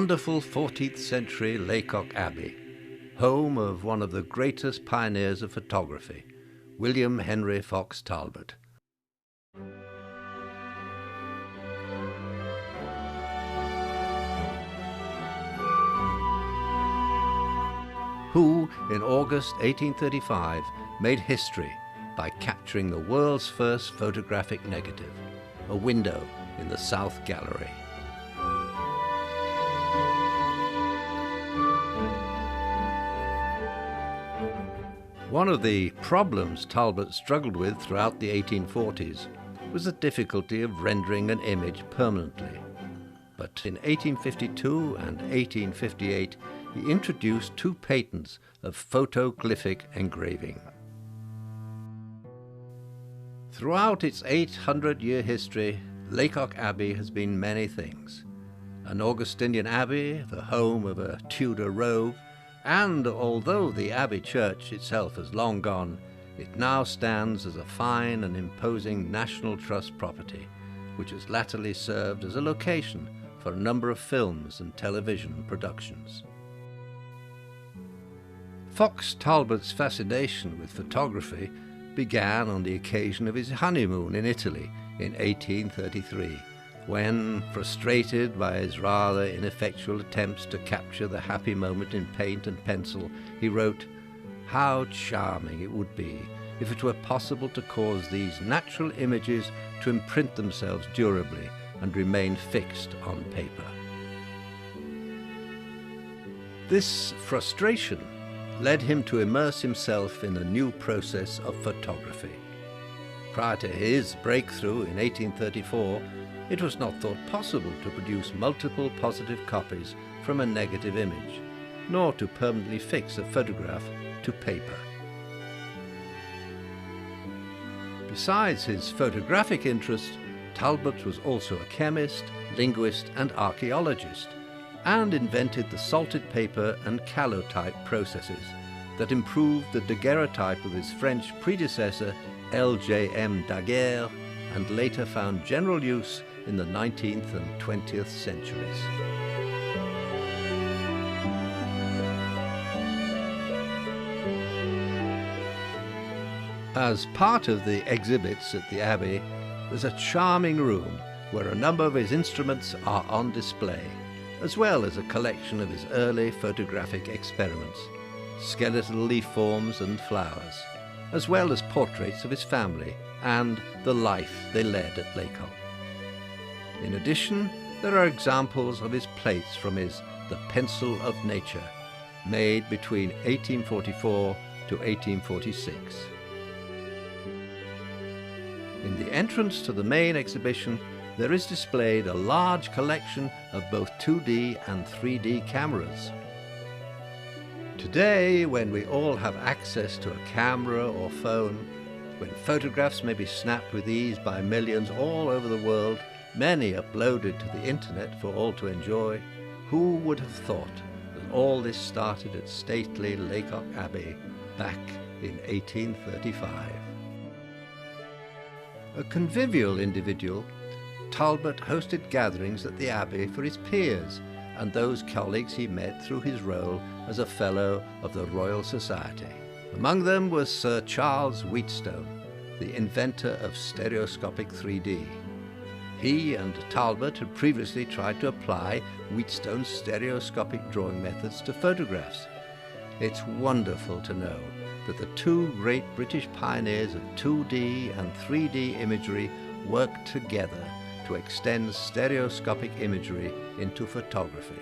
wonderful 14th century Lacock Abbey, home of one of the greatest pioneers of photography, William Henry Fox Talbot. Who, in August 1835, made history by capturing the world's first photographic negative, a window in the South Gallery. One of the problems Talbot struggled with throughout the 1840s was the difficulty of rendering an image permanently. But in 1852 and 1858, he introduced two patents of photoglyphic engraving. Throughout its 800-year history, Lacock Abbey has been many things. An Augustinian abbey, the home of a Tudor rogue, and although the abbey church itself is long gone, it now stands as a fine and imposing National Trust property, which has latterly served as a location for a number of films and television productions. Fox Talbot's fascination with photography began on the occasion of his honeymoon in Italy in 1833, when, frustrated by his rather ineffectual attempts to capture the happy moment in paint and pencil, he wrote, "How charming it would be if it were possible to cause these natural images to imprint themselves durably and remain fixed on paper." This frustration led him to immerse himself in a new process of photography. Prior to his breakthrough in 1834, it was not thought possible to produce multiple positive copies from a negative image, nor to permanently fix a photograph to paper. Besides his photographic interest, Talbot was also a chemist, linguist, and archaeologist, and invented the salted paper and calotype processes that improved the daguerreotype of his French predecessor L.J.M. Daguerre, and later found general use in the 19th and 20th centuries. As part of the exhibits at the Abbey, there's a charming room where a number of his instruments are on display, as well as a collection of his early photographic experiments, skeletal leaf forms and flowers, as well as portraits of his family and the life they led at Lacock. In addition, there are examples of his plates from his The Pencil of Nature, made between 1844 to 1846. In the entrance to the main exhibition, there is displayed a large collection of both 2D and 3D cameras. Today, when we all have access to a camera or phone, when photographs may be snapped with ease by millions all over the world, many uploaded to the internet for all to enjoy, who would have thought that all this started at stately Lacock Abbey back in 1835? A convivial individual, Talbot hosted gatherings at the Abbey for his peers and those colleagues he met through his role as a Fellow of the Royal Society. Among them was Sir Charles Wheatstone, the inventor of stereoscopic 3D. He and Talbot had previously tried to apply Wheatstone's stereoscopic drawing methods to photographs. It's wonderful to know that the two great British pioneers of 2D and 3D imagery worked together to extend stereoscopic imagery into photography.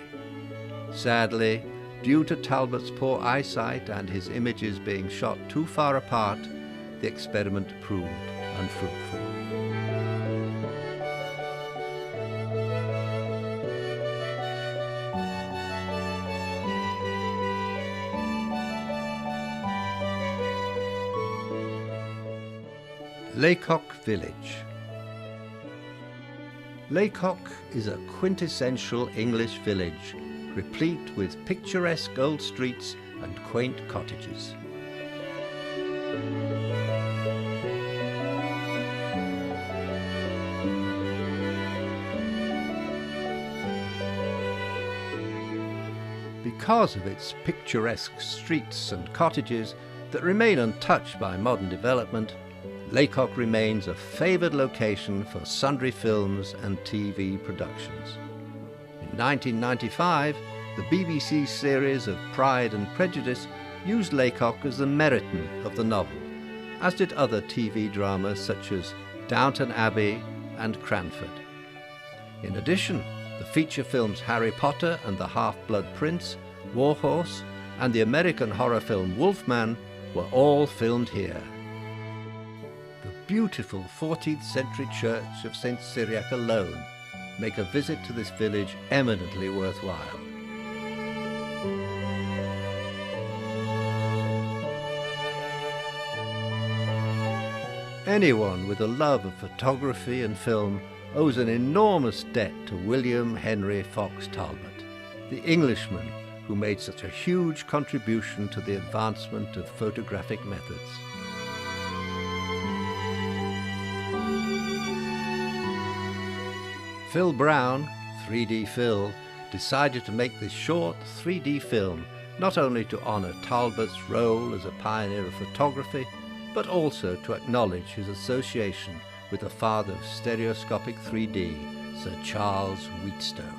Sadly, due to Talbot's poor eyesight and his images being shot too far apart, the experiment proved unfruitful. Lacock Village. Lacock is a quintessential English village, replete with picturesque old streets and quaint cottages. because of its picturesque streets and cottages that remain untouched by modern development, Lacock remains a favoured location for sundry films and TV productions. In 1995, the BBC series of Pride and Prejudice used Lacock as the Meryton of the novel, as did other TV dramas such as Downton Abbey and Cranford. In addition, the feature films Harry Potter and the Half-Blood Prince, Warhorse, and the American horror film Wolfman were all filmed here. The beautiful 14th century church of St. Cyriac alone make a visit to this village eminently worthwhile. Anyone with a love of photography and film owes an enormous debt to William Henry Fox Talbot, the Englishman who made such a huge contribution to the advancement of photographic methods. Phil Brown, 3D Phil, decided to make this short 3D film not only to honour Talbot's role as a pioneer of photography, but also to acknowledge his association with the father of stereoscopic 3D, Sir Charles Wheatstone.